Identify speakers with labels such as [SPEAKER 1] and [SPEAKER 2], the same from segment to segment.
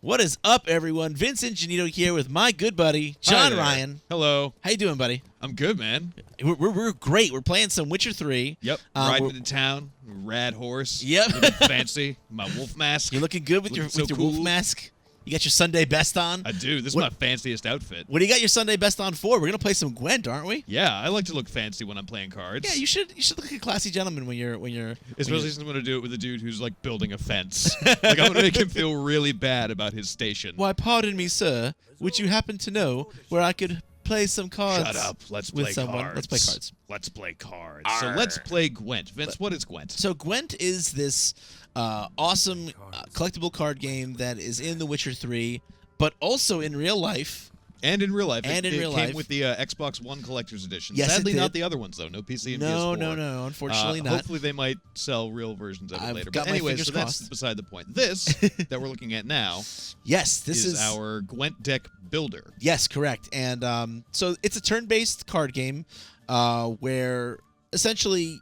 [SPEAKER 1] What is up, everyone? Vince Ingenito here with my good buddy, John Ryan.
[SPEAKER 2] Hello.
[SPEAKER 1] How you doing, buddy?
[SPEAKER 2] I'm good, man.
[SPEAKER 1] We're great. We're playing some Witcher 3.
[SPEAKER 2] Yep. Riding into town, rad horse.
[SPEAKER 1] Yep.
[SPEAKER 2] Looking fancy. My wolf mask.
[SPEAKER 1] You're looking good with your
[SPEAKER 2] cool.
[SPEAKER 1] wolf mask. You got your Sunday best on.
[SPEAKER 2] I do. This is my fanciest outfit.
[SPEAKER 1] What do you got your Sunday best on for? We're gonna play some Gwent, aren't we?
[SPEAKER 2] Yeah, I like to look fancy when I'm playing cards.
[SPEAKER 1] Yeah, you should look like a classy gentleman when you're.
[SPEAKER 2] Especially since I'm gonna do it with a dude who's like building a fence. Like I'm gonna make him feel really bad about his station.
[SPEAKER 1] Why, pardon me, sir. Would you happen to know where I could play some cards?
[SPEAKER 2] Shut up. Let's
[SPEAKER 1] with
[SPEAKER 2] play
[SPEAKER 1] someone?
[SPEAKER 2] cards.
[SPEAKER 1] Let's play cards.
[SPEAKER 2] Let's play cards.
[SPEAKER 1] Arr.
[SPEAKER 2] So let's play Gwent. Vince, what is Gwent?
[SPEAKER 1] So Gwent is this awesome collectible card game that is in The Witcher 3. But also in real life.
[SPEAKER 2] And in real life.
[SPEAKER 1] It came
[SPEAKER 2] with the Xbox One Collector's Edition.
[SPEAKER 1] Yes,
[SPEAKER 2] Sadly,
[SPEAKER 1] it did.
[SPEAKER 2] not the other ones, though. No PC and PS4.
[SPEAKER 1] No. Unfortunately not.
[SPEAKER 2] Hopefully they might sell real versions of it later. But anyway, so that's beside the point. This that we're looking at now
[SPEAKER 1] this is
[SPEAKER 2] our Gwent deck builder.
[SPEAKER 1] Yes, correct. And so it's a turn-based card game where essentially...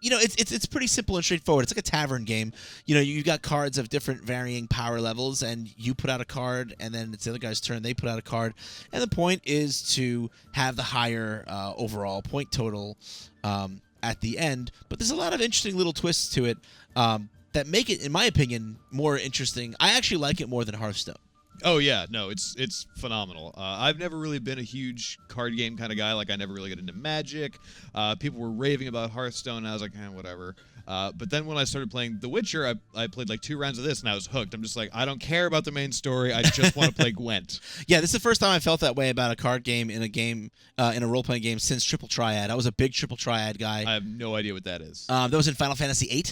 [SPEAKER 1] You know, it's pretty simple and straightforward. It's like a tavern game. You know, you've got cards of different varying power levels, and you put out a card, and then it's the other guy's turn. They put out a card, and the point is to have the higher overall point total at the end. But there's a lot of interesting little twists to it that make it, in my opinion, more interesting. I actually like it more than Hearthstone.
[SPEAKER 2] Oh, yeah. No, it's phenomenal. I've never really been a huge card game kind of guy. Like, I never really got into Magic. People were raving about Hearthstone, and I was like, whatever. But then when I started playing The Witcher, I played like 2 rounds of this, and I was hooked. I'm just like, I don't care about the main story. I just want to play Gwent. Yeah,
[SPEAKER 1] this is the first time I felt that way about a card game in a role-playing game since Triple Triad. I was a big Triple Triad guy.
[SPEAKER 2] I have no idea what that is.
[SPEAKER 1] That was in Final Fantasy VIII.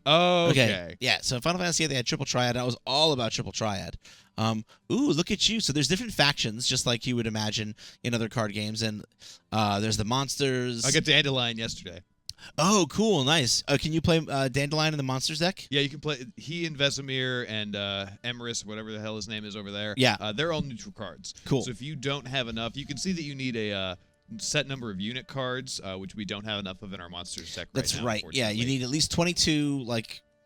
[SPEAKER 2] Oh, okay.
[SPEAKER 1] Yeah, so in Final Fantasy VIII, they had Triple Triad. I was all about Triple Triad. Ooh, look at you. So there's different factions, just like you would imagine in other card games. And there's the monsters.
[SPEAKER 2] I got Dandelion yesterday.
[SPEAKER 1] Oh, cool. Nice. Can you play Dandelion in the monsters deck?
[SPEAKER 2] Yeah, you can play. He and Vesemir and Emerus, whatever the hell his name is over there.
[SPEAKER 1] Yeah.
[SPEAKER 2] They're all neutral cards.
[SPEAKER 1] Cool.
[SPEAKER 2] So if you don't have enough, you can see that you need a set number of unit cards, which we don't have enough of in our monsters deck right now.
[SPEAKER 1] That's right. Yeah, you need at least 22,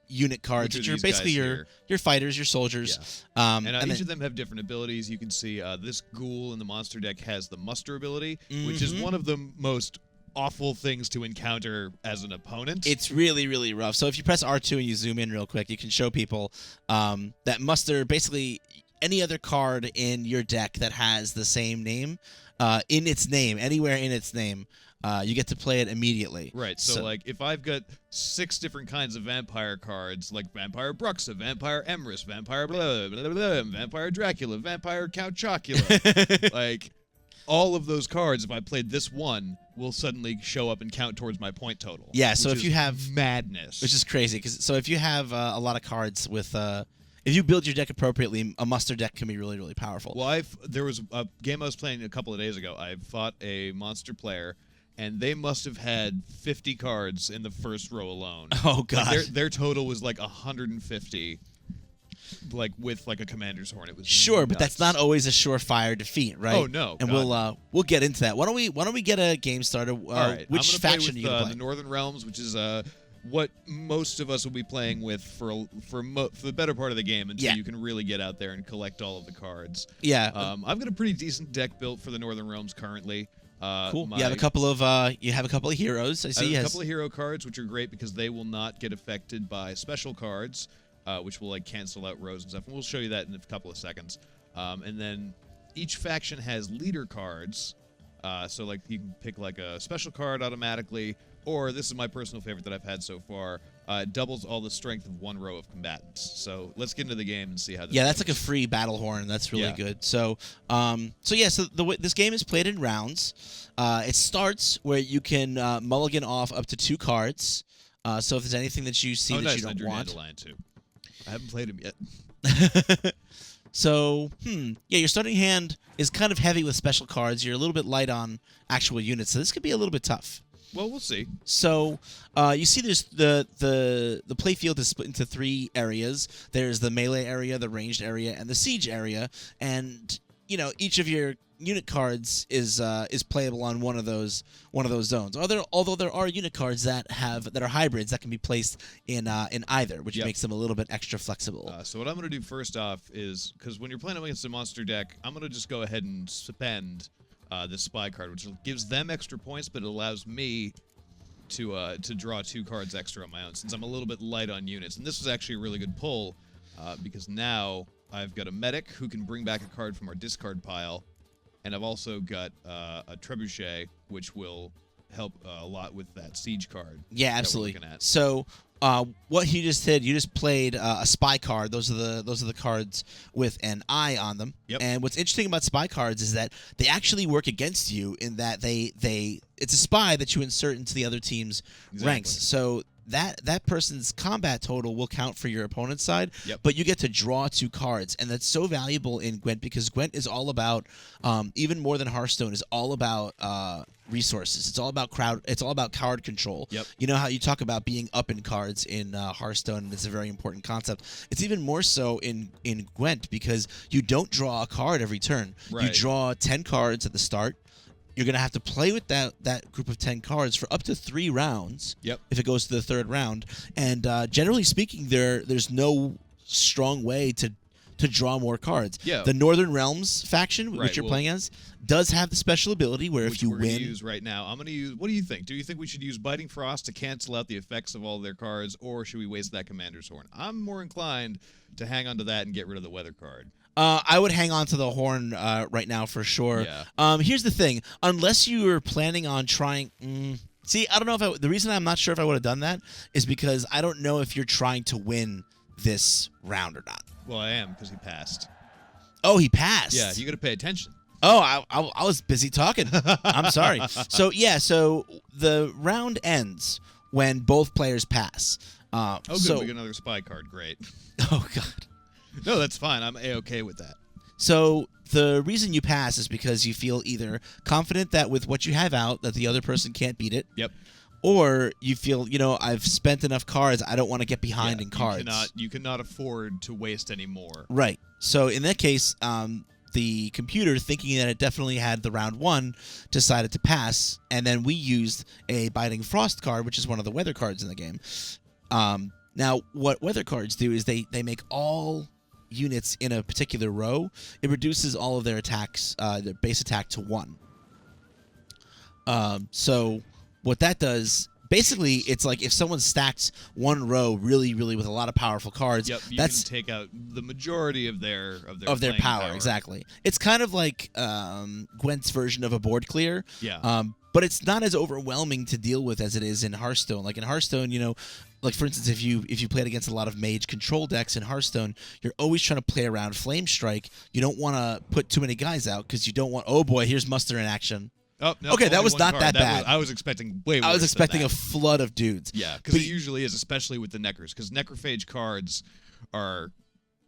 [SPEAKER 1] unit cards, which are basically your fighters, your soldiers.
[SPEAKER 2] Yeah. And each of them have different abilities. You can see this ghoul in the monster deck has the muster ability, which is one of the most awful things to encounter as an opponent.
[SPEAKER 1] It's really, really rough. So if you press R2 and you zoom in real quick, you can show people that muster, basically any other card in your deck that has the same name in its name, anywhere in its name. You get to play it immediately.
[SPEAKER 2] Right, so like, if I've got 6 different kinds of vampire cards, like Vampire Bruxa, Vampire Emerus, Vampire blah, blah, blah, blah, Vampire Dracula, Vampire Count Chocula, like, all of those cards, if I played this one, will suddenly show up and count towards my point total.
[SPEAKER 1] Yeah, so if you have...
[SPEAKER 2] madness.
[SPEAKER 1] Which is crazy, so if you have a lot of cards with... if you build your deck appropriately, a muster deck can be really, really powerful.
[SPEAKER 2] Well, there was a game I was playing a couple of days ago. I fought a monster player, and they must have had 50 cards in the first row alone.
[SPEAKER 1] Oh, God.
[SPEAKER 2] Like their total was like 150, with a commander's horn. It was
[SPEAKER 1] sure,
[SPEAKER 2] nuts.
[SPEAKER 1] But that's not always a surefire defeat, right?
[SPEAKER 2] Oh, no.
[SPEAKER 1] And
[SPEAKER 2] God.
[SPEAKER 1] we'll get into that. Why don't we get a game started?
[SPEAKER 2] All right.
[SPEAKER 1] Which faction are you going to play?
[SPEAKER 2] The Northern Realms, which is what most of us will be playing with for the better part of the game until you can really get out there and collect all of the cards.
[SPEAKER 1] Yeah.
[SPEAKER 2] I've got a pretty decent deck built for the Northern Realms currently.
[SPEAKER 1] Cool. You have a couple of heroes. I see.
[SPEAKER 2] I have a couple of hero cards, which are great because they will not get affected by special cards, which will cancel out rows and stuff. And we'll show you that in a couple of seconds. And then each faction has leader cards. So you can pick a special card automatically, or this is my personal favorite that I've had so far. It doubles all the strength of 1 row of combatants. So let's get into the game and see how this goes.
[SPEAKER 1] That's like a free battle horn. That's really good. So, this game is played in rounds. It starts where you can mulligan off up to 2 cards. So if there's anything that you see that you don't want.
[SPEAKER 2] Dandelion too. I haven't played him yet.
[SPEAKER 1] So, your starting hand is kind of heavy with special cards. You're a little bit light on actual units, so this could be a little bit tough.
[SPEAKER 2] Well, we'll see.
[SPEAKER 1] So, you see there's the playfield is split into 3 areas. There's the melee area, the ranged area, and the siege area. And, each of your unit cards is playable on one of those zones. Although there are unit cards that are hybrids that can be placed in either, which makes them a little bit extra flexible.
[SPEAKER 2] So what I'm going to do first off is, because when you're playing up against a monster deck, I'm going to just go ahead and spend this spy card, which gives them extra points, but it allows me to draw 2 cards extra on my own, since I'm a little bit light on units. And this was actually a really good pull, because now I've got a medic who can bring back a card from our discard pile, and I've also got a trebuchet, which will help a lot with that siege card.
[SPEAKER 1] Yeah, absolutely. So what you just did, you just played a spy card. Those are the cards with an eye on them.
[SPEAKER 2] Yep.
[SPEAKER 1] And what's interesting about spy cards is that they actually work against you in that it's a spy that you insert into the other team's ranks. So that person's combat total will count for your opponent's side, but you get to draw 2 cards, and that's so valuable in Gwent, because Gwent is all about, even more than Hearthstone, is all about resources. It's all about card control. You know how you talk about being up in cards in Hearthstone, and it's a very important concept. It's even more so in Gwent, because you don't draw a card every turn. You draw 10 cards at the start. You're going to have to play with that group of 10 cards for up to 3 rounds if it goes to the 3rd round. And generally speaking, there's no strong way to draw more cards. The Northern Realms faction, which you're playing as, does have the special ability where if you win...
[SPEAKER 2] Which we're going to use right now. I'm going to use... What do you think? Do you think we should use Biting Frost to cancel out the effects of all their cards, or should we waste that Commander's Horn? I'm more inclined to hang on to that and get rid of the Weather card.
[SPEAKER 1] I would hang on to the horn right now for sure. Here's the thing. Unless you were planning on trying... See, I don't know if the reason I'm not sure if I would have done that is because I don't know if you're trying to win this round or not.
[SPEAKER 2] Well, I am, because he passed.
[SPEAKER 1] Oh, he passed?
[SPEAKER 2] Yeah, you got to pay attention.
[SPEAKER 1] Oh, I was busy talking. I'm sorry. So the round ends when both players pass.
[SPEAKER 2] Good, we get another spy card. Great.
[SPEAKER 1] Oh, God.
[SPEAKER 2] No, that's fine. I'm A-okay with that.
[SPEAKER 1] So the reason you pass is because you feel either confident that with what you have out that the other person can't beat it. Or you feel, I've spent enough cards, I don't want to get behind in cards.
[SPEAKER 2] You cannot afford to waste any more.
[SPEAKER 1] Right. So in that case, the computer, thinking that it definitely had the round 1, decided to pass, and then we used a Biting Frost card, which is one of the weather cards in the game. Now, what weather cards do is they make all units in a particular row. It reduces all of their attacks, their base attack, to 1. So what that does, basically, it's like if someone stacks one row really, really with a lot of powerful cards,
[SPEAKER 2] you can take out the majority of their
[SPEAKER 1] power. Exactly. It's kind of like Gwent's version of a board clear. But it's not as overwhelming to deal with as it is in Hearthstone. Like in Hearthstone, like for instance, if you played against a lot of mage control decks in Hearthstone, you're always trying to play around Flame Strike. You don't want to put too many guys out because you don't want, oh boy, here's Muster in action.
[SPEAKER 2] Oh, no,
[SPEAKER 1] okay, that was not that bad.
[SPEAKER 2] I was expecting way worse.
[SPEAKER 1] I was expecting
[SPEAKER 2] a
[SPEAKER 1] flood of dudes.
[SPEAKER 2] Yeah, because it usually is, especially with the Neckers, because Necrophage cards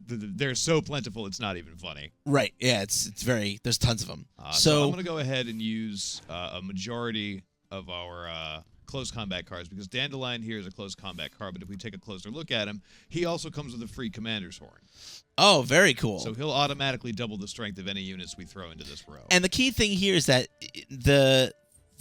[SPEAKER 2] they're so plentiful, it's not even funny.
[SPEAKER 1] Right, yeah, it's very, there's tons of them.
[SPEAKER 2] So I'm going to go ahead and use a majority of our close combat cards, because Dandelion here is a close combat card, but if we take a closer look at him, he also comes with a free Commander's Horn.
[SPEAKER 1] Oh, very cool.
[SPEAKER 2] So he'll automatically double the strength of any units we throw into this row.
[SPEAKER 1] And the key thing here is that the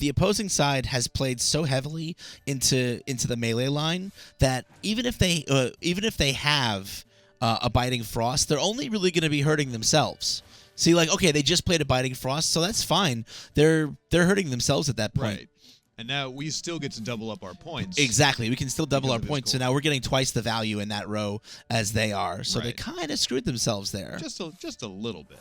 [SPEAKER 1] opposing side has played so heavily into the melee line that even if they have a Biting Frost, they're only really going to be hurting themselves. See, like, okay, they just played a Biting Frost, so that's fine. They're hurting themselves at that point.
[SPEAKER 2] Right. And now we still get to double up our points.
[SPEAKER 1] Exactly. We can still double our points. So now we're getting twice the value in that row as they are. So they kind of screwed themselves there.
[SPEAKER 2] Just a little bit.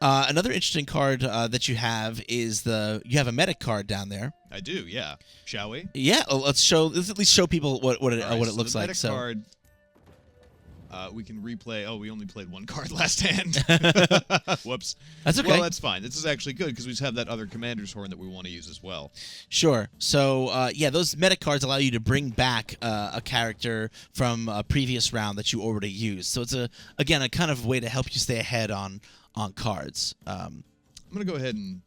[SPEAKER 1] Another interesting card that you have is you have a medic card down there.
[SPEAKER 2] I do, yeah. Shall we?
[SPEAKER 1] Yeah. Let's at least show people what it looks like.
[SPEAKER 2] The medic card, we can replay. Oh, we only played one card last hand. Whoops.
[SPEAKER 1] That's okay.
[SPEAKER 2] Well, that's fine. This is actually good because we just have that other Commander's Horn that we want to use as well.
[SPEAKER 1] Sure. So, those medic cards allow you to bring back a character from a previous round that you already used. So it's a kind of way to help you stay ahead on cards.
[SPEAKER 2] I'm gonna go ahead and.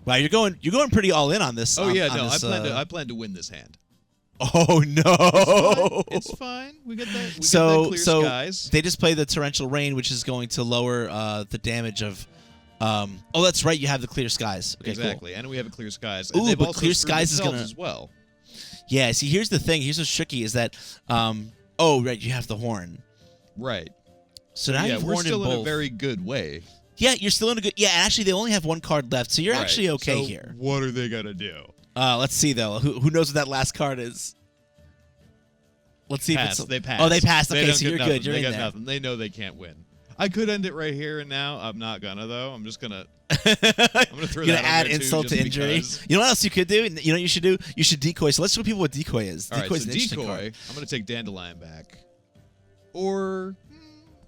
[SPEAKER 1] Wow, you're going pretty all in on this.
[SPEAKER 2] Oh yeah, no, I plan to win this hand.
[SPEAKER 1] Oh no!
[SPEAKER 2] It's fine. We get that. We get that
[SPEAKER 1] So
[SPEAKER 2] clear skies.
[SPEAKER 1] they just play the torrential rain, which is going to lower the damage of. Oh, that's right. You have the clear skies. Okay,
[SPEAKER 2] Exactly,
[SPEAKER 1] cool.
[SPEAKER 2] and we have a clear skies.
[SPEAKER 1] Ooh,
[SPEAKER 2] And they've
[SPEAKER 1] but
[SPEAKER 2] also
[SPEAKER 1] clear
[SPEAKER 2] screwed
[SPEAKER 1] skies is
[SPEAKER 2] themselves
[SPEAKER 1] gonna-
[SPEAKER 2] as well.
[SPEAKER 1] Yeah. See, here's the thing. Here's what's tricky is that. Oh, right. You have the horn.
[SPEAKER 2] Right.
[SPEAKER 1] So now
[SPEAKER 2] Yeah,
[SPEAKER 1] you've
[SPEAKER 2] we're
[SPEAKER 1] horned
[SPEAKER 2] still
[SPEAKER 1] in
[SPEAKER 2] in
[SPEAKER 1] both.
[SPEAKER 2] a very good way.
[SPEAKER 1] Yeah, you're still in a good. Yeah, actually, they only have one card left, so you're
[SPEAKER 2] Right.
[SPEAKER 1] actually okay
[SPEAKER 2] So
[SPEAKER 1] here.
[SPEAKER 2] What are they gonna do?
[SPEAKER 1] Let's see though. Who knows what that last card is? Let's see
[SPEAKER 2] Pass.
[SPEAKER 1] if it's.
[SPEAKER 2] They pass.
[SPEAKER 1] Oh, they passed.
[SPEAKER 2] They
[SPEAKER 1] Okay,
[SPEAKER 2] don't
[SPEAKER 1] so
[SPEAKER 2] get
[SPEAKER 1] you're
[SPEAKER 2] nothing.
[SPEAKER 1] good. You're
[SPEAKER 2] they
[SPEAKER 1] in
[SPEAKER 2] got
[SPEAKER 1] there.
[SPEAKER 2] nothing. They know they can't win. I could end it right here and now. I'm not gonna though. I'm just gonna.
[SPEAKER 1] You're
[SPEAKER 2] gonna throw
[SPEAKER 1] gonna
[SPEAKER 2] that on
[SPEAKER 1] add
[SPEAKER 2] there, too,
[SPEAKER 1] insult to
[SPEAKER 2] just
[SPEAKER 1] injury.
[SPEAKER 2] because.
[SPEAKER 1] You know what else you could do? You know what you should do? You should decoy. So let's show people what decoy is.
[SPEAKER 2] All right,
[SPEAKER 1] Decoy is
[SPEAKER 2] so
[SPEAKER 1] an interesting
[SPEAKER 2] decoy.
[SPEAKER 1] card.
[SPEAKER 2] I'm gonna take Dandelion back. Or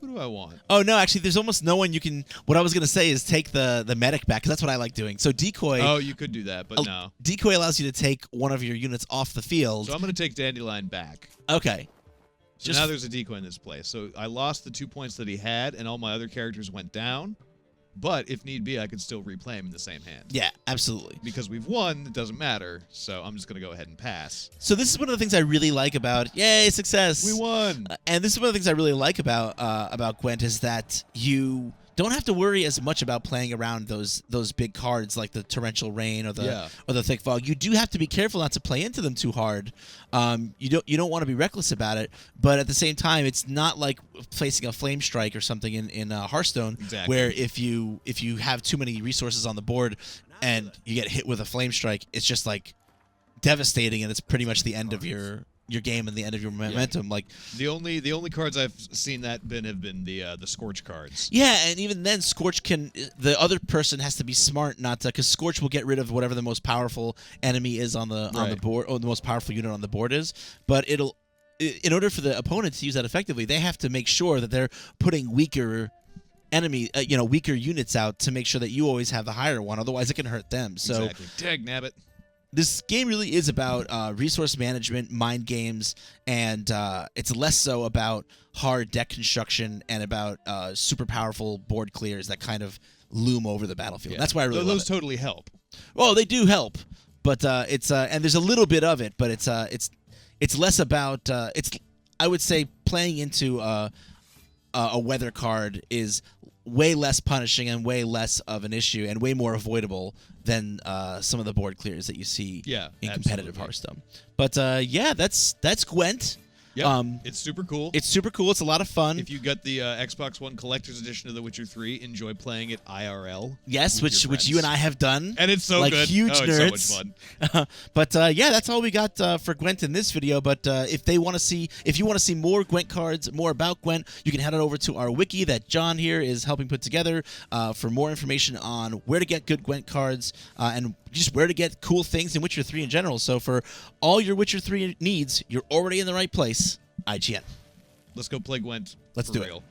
[SPEAKER 2] who do I want?
[SPEAKER 1] Oh no, actually, there's almost no one you can. What I was gonna say is take the medic back because that's what I like doing. So decoy.
[SPEAKER 2] Oh, you could do that, but no.
[SPEAKER 1] Decoy allows you to take one of your units off the field.
[SPEAKER 2] So I'm gonna take Dandelion back.
[SPEAKER 1] Okay.
[SPEAKER 2] So
[SPEAKER 1] Just-
[SPEAKER 2] now there's a decoy in this place. So I lost the 2 points that he had, and all my other characters went down. But if need be, I could still replay him in the same hand.
[SPEAKER 1] Yeah, absolutely.
[SPEAKER 2] Because we've won, it doesn't matter. So I'm just gonna go ahead and pass.
[SPEAKER 1] So this is one of the things I really like about. Yay, success!
[SPEAKER 2] We won.
[SPEAKER 1] And this is one of the things I really like about Gwent is that you don't have to worry as much about playing around those big cards like the torrential rain or the thick fog. You do have to be careful not to play into them too hard. You don't want to be reckless about it, but at the same time, it's not like facing a flame strike or something in Hearthstone,
[SPEAKER 2] Exactly.
[SPEAKER 1] where if you have too many resources on the board and you get hit with a flame strike, it's just like devastating, and it's pretty much the end of your game and the end of your momentum. Like
[SPEAKER 2] The only cards I've seen that have been the Scorch cards.
[SPEAKER 1] yeah, and even then, Scorch the other person has to be smart not to, because Scorch will get rid of whatever the most powerful enemy is on the
[SPEAKER 2] Right.
[SPEAKER 1] board, or the most powerful unit on the board is. But in order for the opponent to use that effectively, they have to make sure that they're putting weaker weaker units out to make sure that you always have the higher one. Otherwise, it can hurt them. So.
[SPEAKER 2] Exactly. Tag nabbit.
[SPEAKER 1] This game really is about resource management, mind games, and it's less so about hard deck construction and about super powerful board clears that kind of loom over the battlefield.
[SPEAKER 2] Yeah.
[SPEAKER 1] That's why I really love
[SPEAKER 2] those
[SPEAKER 1] it.
[SPEAKER 2] totally help.
[SPEAKER 1] Well, they do help, but it's and there's a little bit of it, but it's less about I would say playing into a weather card is way less punishing and way less of an issue and way more avoidable than some of the board clears that you see in competitive
[SPEAKER 2] absolutely.
[SPEAKER 1] Hearthstone. But yeah, that's Gwent.
[SPEAKER 2] Yeah, it's super cool.
[SPEAKER 1] It's super cool. It's a lot of fun.
[SPEAKER 2] If you got the Xbox One Collector's Edition of The Witcher 3, enjoy playing it IRL.
[SPEAKER 1] Yes,
[SPEAKER 2] with your
[SPEAKER 1] which you and
[SPEAKER 2] friends.
[SPEAKER 1] I have done.
[SPEAKER 2] And it's so
[SPEAKER 1] like
[SPEAKER 2] good.
[SPEAKER 1] huge
[SPEAKER 2] oh,
[SPEAKER 1] nerds.
[SPEAKER 2] It's so much fun.
[SPEAKER 1] But yeah, that's all we got for Gwent in this video. But if you want to see more Gwent cards, more about Gwent, you can head on over to our wiki that John here is helping put together for more information on where to get good Gwent cards and just where to get cool things in Witcher 3 in general. So for all your Witcher 3 needs, you're already in the right place. IGN.
[SPEAKER 2] Let's go play Gwent.
[SPEAKER 1] Let's
[SPEAKER 2] for
[SPEAKER 1] do it.
[SPEAKER 2] real.